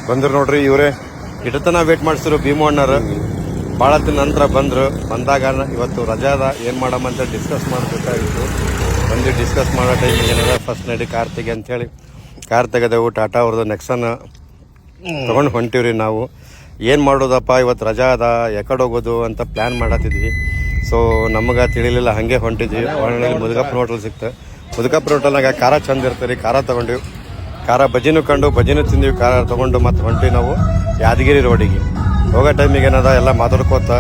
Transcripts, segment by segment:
ಬಂದ್ರು ನೋಡ್ರಿ ಇವರೇ ಇಟತನ ವೇಟ್ ಮಾಡಿಸಿದ್ರು ಭೀಮು ಅಣ್ಣರು ಭಾಳ ದಿನ ನಂತರ ಬಂದಾಗ ಇವತ್ತು ರಜಾ ಅದ ಏನು ಮಾಡಮ್ಮ ಅಂತ ಡಿಸ್ಕಸ್ ಮಾಡಬೇಕಾಗಿತ್ತು. ಬಂದು ಡಿಸ್ಕಸ್ ಮಾಡೋ ಟೈಮಿಗೆ ಏನಾರ ಫಸ್ಟ್ ನಡಿ ಕಾರ್ ತೆಗಿ ಅಂಥೇಳಿ ಕಾರ್ ತೆಗೆದೆವು. ಟಾಟಾ ಅವ್ರದ್ದು ನೆಕ್ಸನ್ ತೊಗೊಂಡು ಹೊಂಟಿವ್ರಿ. ನಾವು ಏನು ಮಾಡೋದಪ್ಪ ಇವತ್ತು ರಜಾ ಅದ ಯಾಕಡೆ ಹೋಗೋದು ಅಂತ ಪ್ಲ್ಯಾನ್ ಮಾಡತ್ತಿದ್ವಿ. ಸೊ ನಮಗೆ ತಿಳಿಲಿಲ್ಲ, ಹಾಗೆ ಹೊಂಟಿದ್ವಿ. ಒಳಗಡೆ ಮುದುಗಪ್ಪನ ಹೋಟೆಲ್ ಸಿಕ್ತು. ಮುದುಗಪ್ಪನ ಹೋಟೆಲ್ನಾಗ ಖಾರ ಚಂದ ಇರ್ತೀರಿ, ಖಾರ ತೊಗೊಂಡಿವಿ. ಖಾರ ಬಜ್ಜಿನೂ ಕಂಡು ಬಜ್ಜಿನೂ ತಿಂದಿವಿ. ಖಾರ ತೊಗೊಂಡು ಮತ್ತೆ ಹೊಂಟಿವಿ ನಾವು ಯಾದಗಿರಿ ರೋಡಿಗೆ. ಹೋಗೋ ಟೈಮಿಗೆ ಏನದ ಎಲ್ಲ ಮಾತಾಡ್ಕೋತ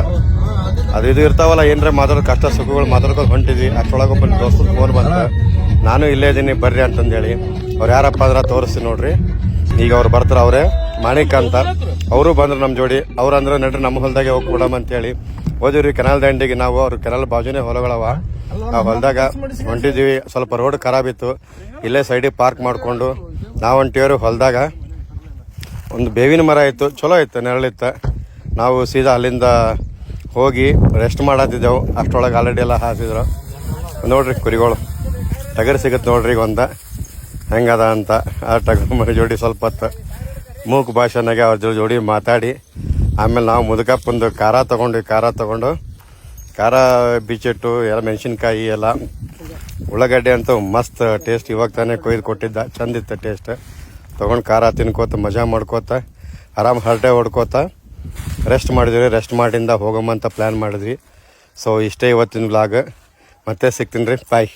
ಅದು ಇದು ಇರ್ತಾವಲ್ಲ, ಏನರ ಮಾತಾಡೋ ಕಷ್ಟ ಸುಖಗಳು ಮಾತಾಡ್ಕೋತ ಹೊಂಟಿದ್ವಿ. ಅಷ್ಟೊಳಗೆ ಒಬ್ಬ ದೋಸ್ತದ ಫೋನ್ ಬಂತು, ನಾನು ಇಲ್ಲೇ ಇದ್ದೀನಿ ಬರ್ರಿ ಅಂತಂದೇಳಿ. ಅವ್ರು ಯಾರಪ್ಪ ಅಂದ್ರೆ ತೋರಿಸ್ತೀನಿ ನೋಡ್ರಿ. ಈಗ ಅವ್ರು ಬರ್ತಾರೆ, ಅವರೇ ಮಾಣಿಕ ಅಂತ. ಅವರು ಬಂದ್ರು ನಮ್ಮ ಜೋಡಿ. ಅವ್ರು ಅಂದ್ರೆ ನಡ್ರಿ ನಮ್ಮ ಹೊಲದಾಗೆ ಹೋಗ್ಬಿಡಮ್ಮ ಅಂತೇಳಿ ಹೋದಿವ್ರಿ ಕೆನಾಲ್ ದಂಡಿಗೆ. ನಾವು ಅವ್ರ ಕೆನಾಲ್ ಬಾಜುನೇ ಹೊಲಗಳವ, ಆ ಹೊಲದಾಗ ಹೊಂಟಿದ್ವಿ. ಸ್ವಲ್ಪ ರೋಡ್ ಖರಾಬ್ ಇತ್ತು, ಇಲ್ಲೇ ಸೈಡಿಗೆ ಪಾರ್ಕ್ ಮಾಡಿಕೊಂಡು ನಾವು ಹೊಂಟಿವ್ರಿ. ಹೊಲದಾಗ ಒಂದು ಬೇವಿನ ಮರ ಇತ್ತು, ಚಲೋ ಇತ್ತು, ನೆರಳಿತ್ತು. ನಾವು ಸೀದಾ ಅಲ್ಲಿಂದ ಹೋಗಿ ರೆಸ್ಟ್ ಮಾಡತ್ತಿದ್ದೆವು. ಅಷ್ಟರೊಳಗೆ ಆಲ್ರೆಡಿ ಎಲ್ಲ ಹಾಸಿದ್ರು. ನೋಡ್ರಿ ಕುರಿಗಳು ಟಗರು ಸಿಗುತ್ತೆ ನೋಡ್ರಿ ಈಗ ಒಂದು ಹೆಂಗದ ಅಂತ. ಆ ಟಗರು ಮರಿ ಜೋಡಿ ಸ್ವಲ್ಪ ಹೊತ್ತು ಮೂಕು ಭಾಷೆನಾಗೆ ಅವ್ರ ಜೋಡಿ ಮಾತಾಡಿ ಆಮೇಲೆ ನಾವು ಮುದುಕಪ್ಪಂದು ಖಾರ ತೊಗೊಂಡು ಖಾರ ಬೀಚಿಟ್ಟು ಎಲ್ಲ ಮೆಣಸಿನ್ಕಾಯಿ ಎಲ್ಲ ಉಳ್ಳಾಗಡ್ಡೆ ಅಂತೂ ಮಸ್ತ್ ಟೇಸ್ಟ್. ಇವಾಗ ತಾನೇ ಕೊಯ್ದು ಕೊಟ್ಟಿದ್ದ, ಚಂದಿತ್ತು ಟೇಸ್ಟ್. ತೊಗೊಂಡು ಖಾರ ತಿನ್ಕೋತ ಮಜಾ ಮಾಡ್ಕೋತ ಆರಾಮ್ ಹರಟೆ ಹೊಡ್ಕೋತ ರೆಸ್ಟ್ ಮಾಡಿದ್ವಿ. ರೆಸ್ಟ್ ಮಾಡಿಂದ ಹೋಗಮ್ಮಂತ ಪ್ಲ್ಯಾನ್ ಮಾಡಿದ್ವಿ. ಸೊ ಇಷ್ಟೇ ಇವತ್ತಿನ ವ್ಲಾಗ್. ಮತ್ತೆ ಸಿಗ್ತೀನಿ ರೀ, ಬಾಯ್.